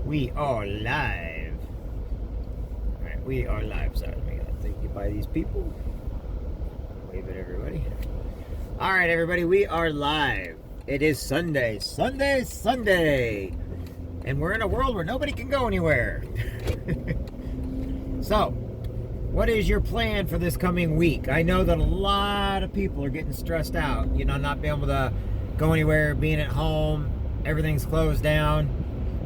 We are live. Alright, we are live. Sorry, let me take you by these people. Wave at everybody. Alright, everybody, we are live. It is Sunday. Sunday! And we're in a world where nobody can go anywhere. So, what is your plan for this coming week? I know that a lot of people are getting stressed out. You know, not being able to go anywhere, being at home, everything's closed down.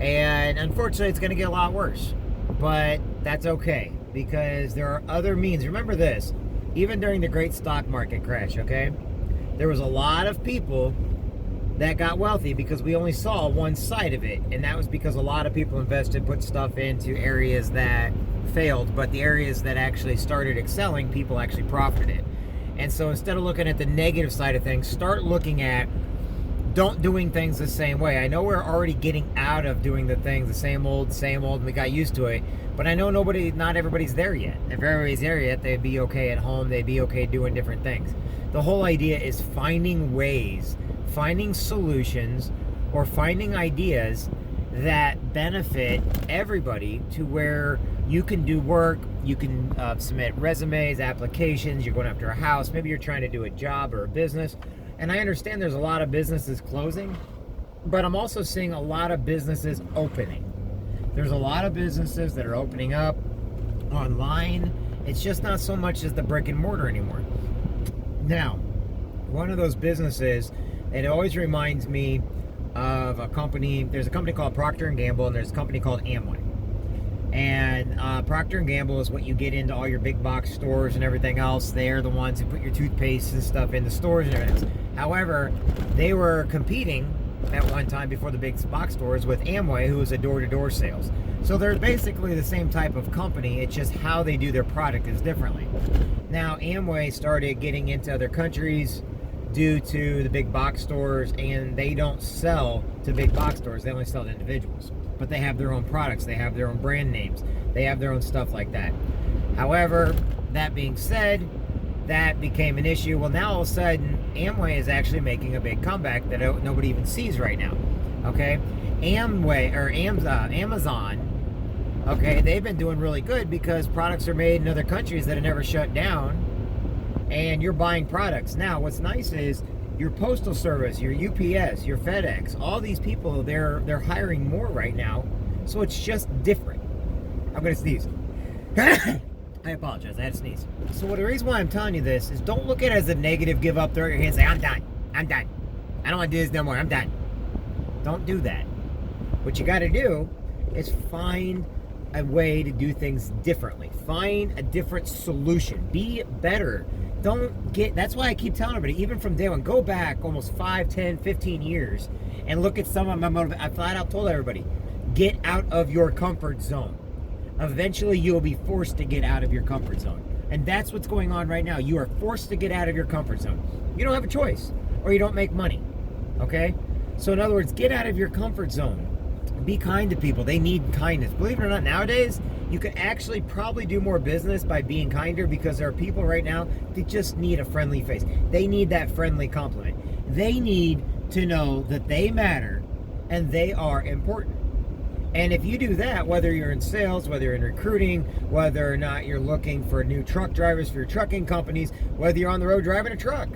And unfortunately, it's going to get a lot worse. But that's okay, because there are other means. Remember this, even during the great stock market crash, okay? There was a lot of people that got wealthy because we only saw one side of it. And that was because a lot of people invested, put stuff into areas that failed. But the areas that actually started excelling, people actually profited. And so instead of looking at the negative side of things, start looking at doing things the same way. I know we're already getting out of doing the things the same old, and we got used to it. But I know not everybody's there yet. If everybody's there yet, they'd be okay at home. They'd be okay doing different things. The whole idea is finding ways, finding solutions, or finding ideas that benefit everybody to where you can do work, you can submit resumes, applications, you're going after a house, maybe you're trying to do a job or a business. And I understand there's a lot of businesses closing, but I'm also seeing a lot of businesses opening. There's a lot of businesses that are opening up online. It's just not so much as the brick and mortar anymore. Now, one of those businesses, it always reminds me of a company. There's a company called Procter & Gamble, and there's a company called Amway. And Procter & Gamble is what you get into all your big box stores and everything else. They're the ones who put your toothpaste and stuff in the stores and everything. However, they were competing at one time before the big box stores with Amway, who is a door-to-door sales. So they're basically the same type of company. It's just how they do their product is differently. Now, Amway started getting into other countries due to the big box stores, and they don't sell to big box stores. They only sell to individuals. But they have their own products, they have their own brand names, they have their own stuff like that. However, that being said, that became an issue. Well, now all of a sudden, Amway is actually making a big comeback that nobody even sees right now. Okay, Amazon, okay, they've been doing really good because products are made in other countries that have never shut down, and you're buying products. Now, what's nice is your postal service, your UPS, your FedEx, all these people, they're hiring more right now, so it's just different. I'm gonna sneeze. I apologize, I had to sneeze. So the reason why I'm telling you this is don't look at it as a negative, give up, throw your hands, say, I'm done. I don't want to do this no more, I'm done. Don't do that. What you gotta do is find a way to do things differently. Find a different solution. Be better. That's why I keep telling everybody, even from day one, go back almost 5, 10, 15 years and look at some of my motivation. I flat out told everybody, get out of your comfort zone. Eventually, you'll be forced to get out of your comfort zone. And that's what's going on right now. You are forced to get out of your comfort zone. You don't have a choice, or you don't make money, okay? So in other words, get out of your comfort zone. Be kind to people. They need kindness. Believe it or not, nowadays, you can actually probably do more business by being kinder, because there are people right now that just need a friendly face. They need that friendly compliment. They need to know that they matter and they are important. And if you do that, whether you're in sales, whether you're in recruiting, whether or not you're looking for new truck drivers for your trucking companies, whether you're on the road driving a truck.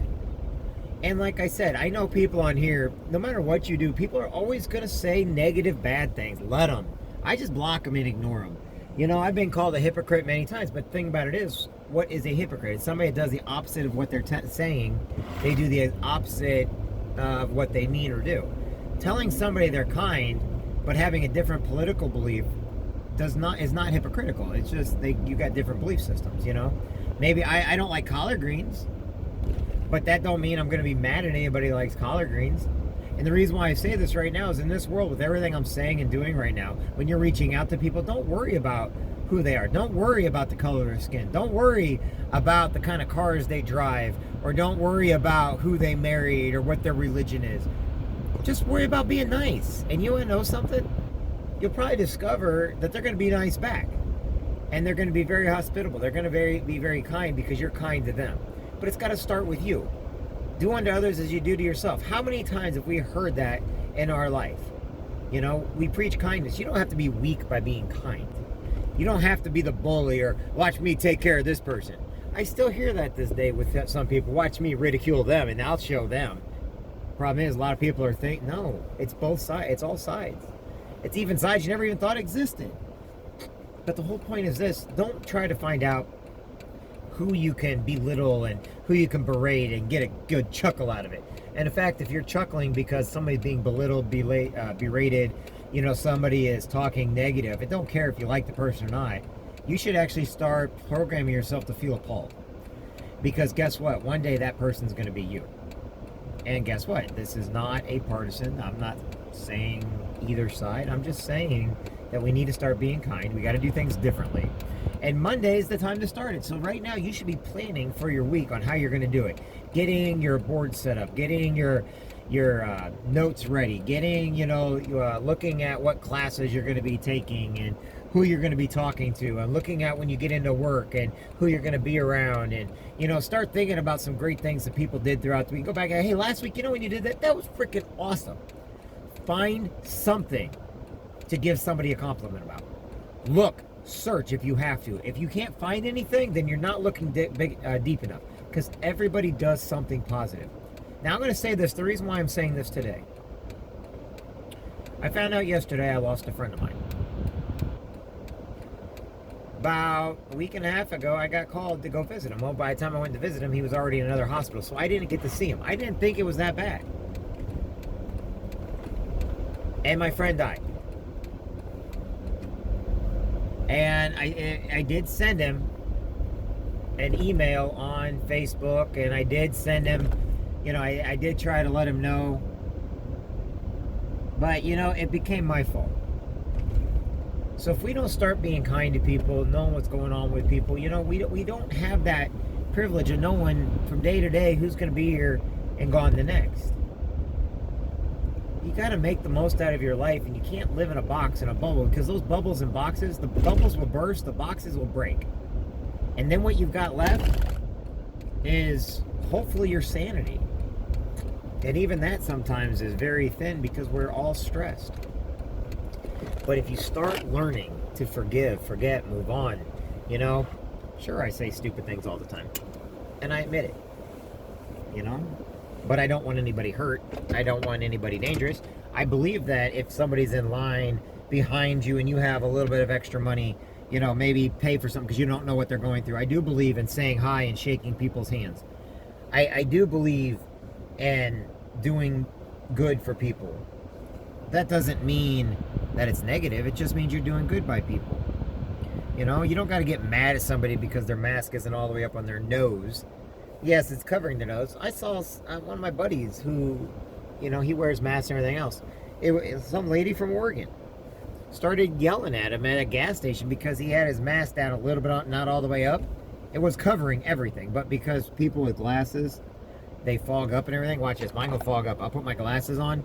And like I said, I know people on here, no matter what you do, people are always going to say negative, bad things. Let them. I just block them and ignore them. You know, I've been called a hypocrite many times, but the thing about it is, what is a hypocrite? It's somebody that does the opposite of what they're saying. They do the opposite of what they mean or do. Telling somebody they're kind, but having a different political belief is not hypocritical. It's just you got different belief systems, you know? Maybe I don't like collard greens, but that don't mean I'm going to be mad at anybody who likes collard greens. And the reason why I say this right now is, in this world, with everything I'm saying and doing right now, when you're reaching out to people, don't worry about who they are. Don't worry about the color of their skin. Don't worry about the kind of cars they drive, or don't worry about who they married or what their religion is. Just worry about being nice. And you want to know something? You'll probably discover that they're going to be nice back. And they're going to be very hospitable. They're going to be very kind, because you're kind to them. But it's got to start with you. Do unto others as you do to yourself. How many times have we heard that in our life? You know, we preach kindness. You don't have to be weak by being kind. You don't have to be the bully or watch me take care of this person. I still hear that this day with some people. Watch me ridicule them and I'll show them. Problem is, a lot of people are thinking, no, it's both sides. It's all sides. It's even sides you never even thought existed. But the whole point is this: don't try to find out who you can belittle and who you can berate and get a good chuckle out of it. And in fact, if you're chuckling because somebody's being belittled, berated, you know, somebody is talking negative, and don't care if you like the person or not, you should actually start programming yourself to feel appalled. Because guess what? One day that person's going to be you. And guess what? This is not a partisan. I'm not saying either side. I'm just saying that we need to start being kind. We got to do things differently. And Monday is the time to start it. So right now you should be planning for your week on how you're going to do it. Getting your board set up, getting your notes ready, getting, looking at what classes you're going to be taking and who you're going to be talking to, and looking at when you get into work and who you're going to be around, and start thinking about some great things that people did throughout the week. Go back and, hey, last week, when you did that was freaking awesome. Find something to give somebody a compliment about. Look, search if you have to. If you can't find anything, then you're not looking deep enough, because everybody does something positive. Now I'm going to say this, the reason why I'm saying this today. I found out yesterday I lost a friend of mine. About a week and a half ago, I got called to go visit him. Well, by the time I went to visit him, he was already in another hospital, so I didn't get to see him. I didn't think it was that bad. And my friend died. And I did send him an email on Facebook, and I did send him, I did try to let him know. But, it became my fault. So if we don't start being kind to people, knowing what's going on with people, we don't have that privilege of knowing from day to day who's going to be here and gone the next. You got to make the most out of your life, and you can't live in a box, in a bubble, because those bubbles and boxes, the bubbles will burst, the boxes will break. And then what you've got left is hopefully your sanity. And even that sometimes is very thin because we're all stressed. But if you start learning to forgive, forget, move on, sure, I say stupid things all the time. And I admit it, But I don't want anybody hurt. I don't want anybody dangerous. I believe that if somebody's in line behind you and you have a little bit of extra money, maybe pay for something because you don't know what they're going through. I do believe in saying hi and shaking people's hands. I do believe in doing good for people. That doesn't mean that it's negative. It just means you're doing good by people. You don't got to get mad at somebody because their mask isn't all the way up on their nose. Yes, it's covering their nose. I saw one of my buddies who, he wears masks and everything else. It was some lady from Oregon. Started yelling at him at a gas station because he had his mask down a little bit, not all the way up. It was covering everything, but because people with glasses, they fog up and everything. Watch this, mine will fog up. I'll put my glasses on,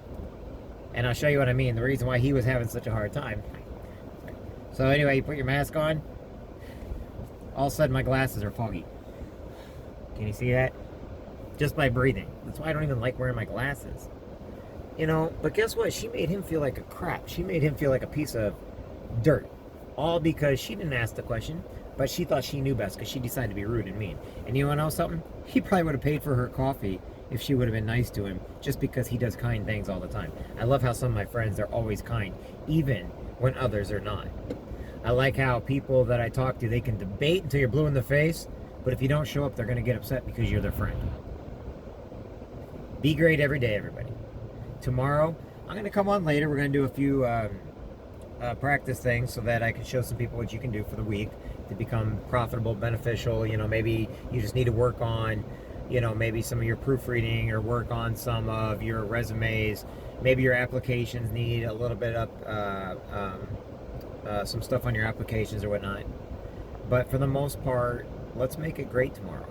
and I'll show you what I mean. The reason why he was having such a hard time. So anyway, you put your mask on. All of a sudden, my glasses are foggy. Can you see that? Just by breathing. That's why I don't even like wearing my glasses. But guess what? She made him feel like a crap. She made him feel like a piece of dirt. All because she didn't ask the question, but she thought she knew best because she decided to be rude and mean. And you want to know something? He probably would have paid for her coffee if she would have been nice to him, just because he does kind things all the time. I love how some of my friends, they're always kind, even when others are not. I like how people that I talk to, they can debate until you're blue in the face, but if you don't show up, they're going to get upset because you're their friend. Be great every day, everybody. Tomorrow, I'm going to come on later. We're going to do a few practice things so that I can show some people what you can do for the week to become profitable, beneficial. Maybe you just need to work on, maybe some of your proofreading, or work on some of your resumes. Maybe your applications need a little bit of some stuff on your applications or whatnot. But for the most part, let's make it great tomorrow,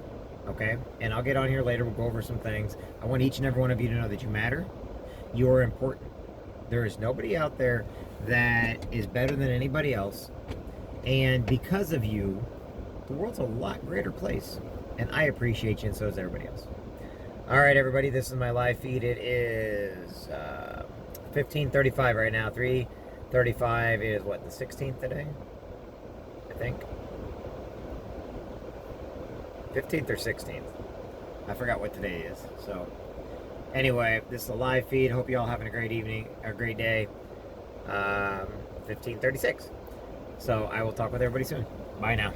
okay? And I'll get on here later. We'll go over some things. I want each and every one of you to know that you matter. You are important. There is nobody out there that is better than anybody else. And because of you, the world's a lot greater place. And I appreciate you, and so does everybody else. All right, everybody, this is my live feed. It is 15:35 right now. 3:35 is what, the 16th today? I think. 15th or 16th. I forgot what today is. So, anyway, this is a live feed. Hope you all having a great evening, a great day. 15:36. So, I will talk with everybody soon. Bye now.